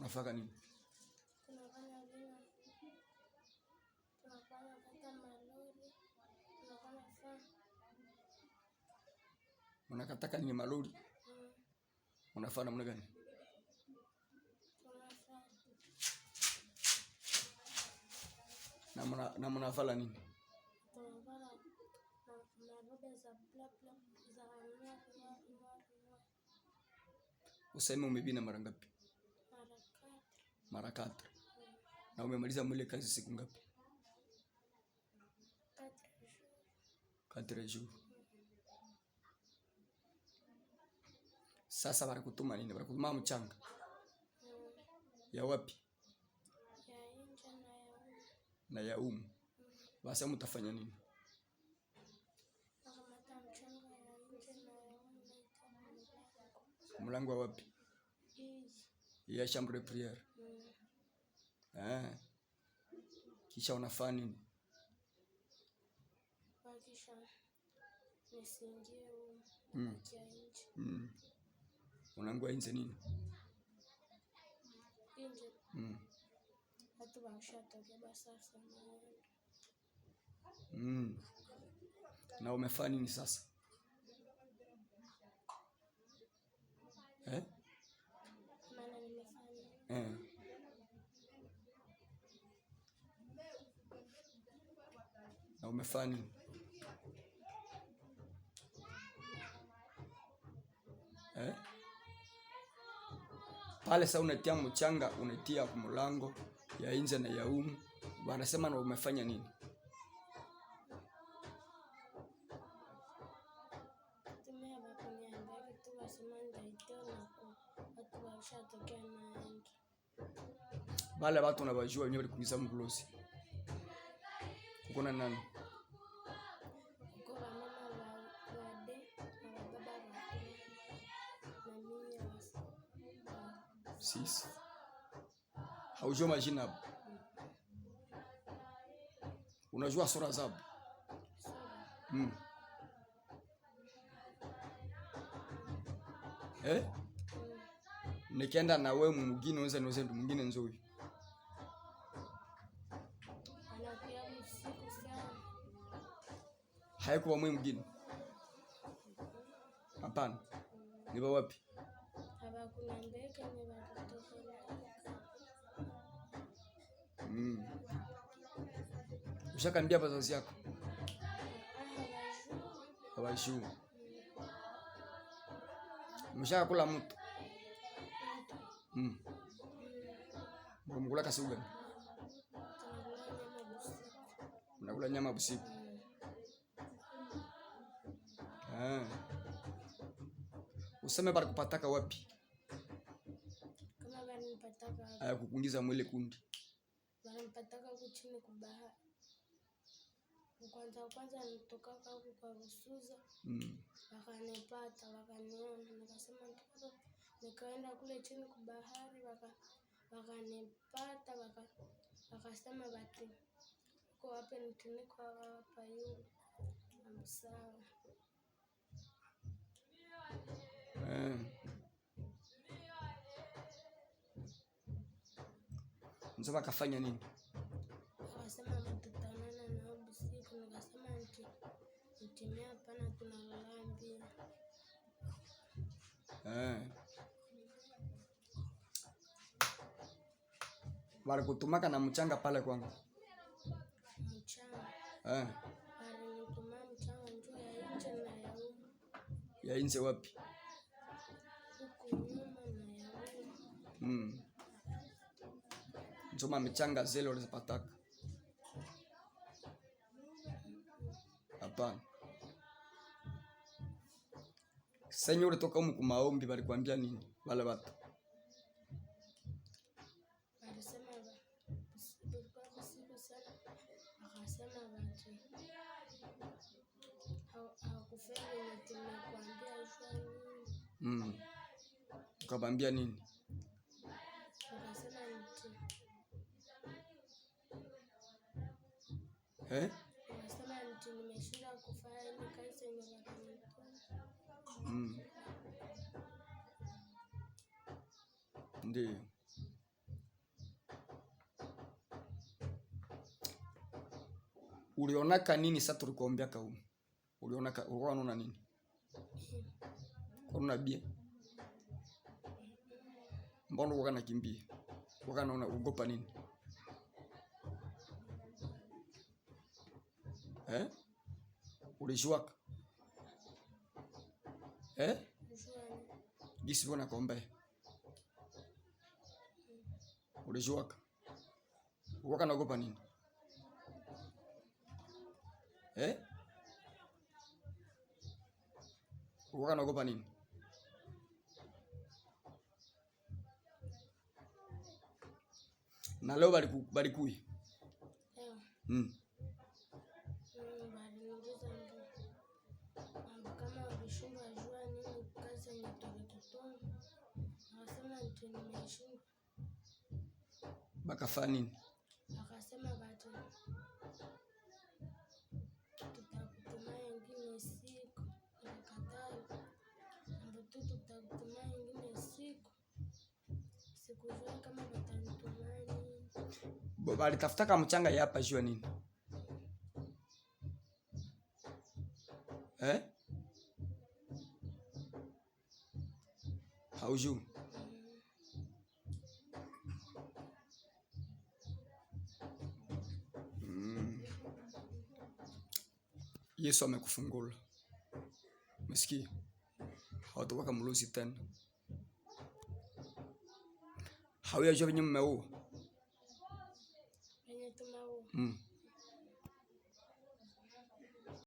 Unafanya nini? Tunafanya vile. Tunafanya kata malori. Tunafanya sana. Unakataka nini malori? Unafanya namna gani? Na mnafanya nini? Tunafanya maroda za bla bla za mwa. Useme umebina mara ngapi? Mara 4. Na umemaliza mwile kazi siku ngapi? 4 jours. Sasa barakutuma nini? Barakutuma mchanga. Ya wapi? Ya nje na ya umu. Basi mtafanya nini? Mlango wapi? Ya chambre de prière. Kisha unafanya nini? Kisha nisingie Unangua nje nini? Nje. Watu wameshatoka basi sasa. Na umefanya nini sasa? Maana nimefanya. Na umefanya nini? Pale sasa unatia mchanga, unatia kwa mlango ya nje na ya umu. Wanasema na umefanya nini? Wale watu unawajua wenyewe walikuingiza mgulosi. Uko na nani? Uko na mama wade na baba na mimi sisi. Haujua majina hapo? Unajua sura zao? Nikienda na wewe mwingine unaweza niweze mtu mwingine nzuri. Anakuja usiku sana. Haikuwa mwe mwingine? Hapana. Ni wapi? Kuna mbeka ni watoto. Ushakambia wazazi yako? Hawajui. Mshakula mtu? Mkula kasi gani? Mnakula nyama usiku. Useme bali kupataka wapi? Kama bali nipataka. Kukungiza mwile kundi. Bali nipataka huko chini kwa bahari. Kwanza nitoka huko kwa Rusuza. Wakanipata, wakaniona, nikasema nikaenda kule chini kwa bahari, wakanipata, wakasema bati uko wapi? Niko hapa yule. Sawa. Mzee kafanya nini? Akasema tutaonana na usiku, nikasema nitimia hapana, tunalala mbili. Wale kutumaka na mchanga pale kwangu. Mchanga. Wale nituma mchanga njoo ya nje na ya umu. Ya nje wapi? Huko nyuma na ya umu. Njoma mchanga zile ulizopataka. Hapana. Senyo ulitoka huko kwa maombi walikwambia nini? Wale watu. Walisema tulikuwa siku sana. Akasema watu hawakufanya nilikwambia ushwani. Ukabambia nini? Akasema Akasema nimeshinda kufanya ile kazi yenye wananipa. Ndiyo. Ulionaka nini sasa tulikuombea kaumu? Ulionaka unaona nini? Unaona bie? Mbona uko nakimbia? Uko naona ugopa nini? Ulijuaka? Gisi bona kombe. Ulijuaka? Uko naogopa nini? Uko naogopa nini? Na leo balikui. Bakafanya nini? Akasema batu tutakutuma ingine siku. Nikakataa. Mbutu tutakutuma ingine siku. Sikujua kama batanitumani. Bali tafutaka mchanga hapa jua nini? Haujui? Yesu amekufungula. Umesikia? Hawatakuwa kama mlozi tena. Hawajua venye mmeua. Venye tumeua.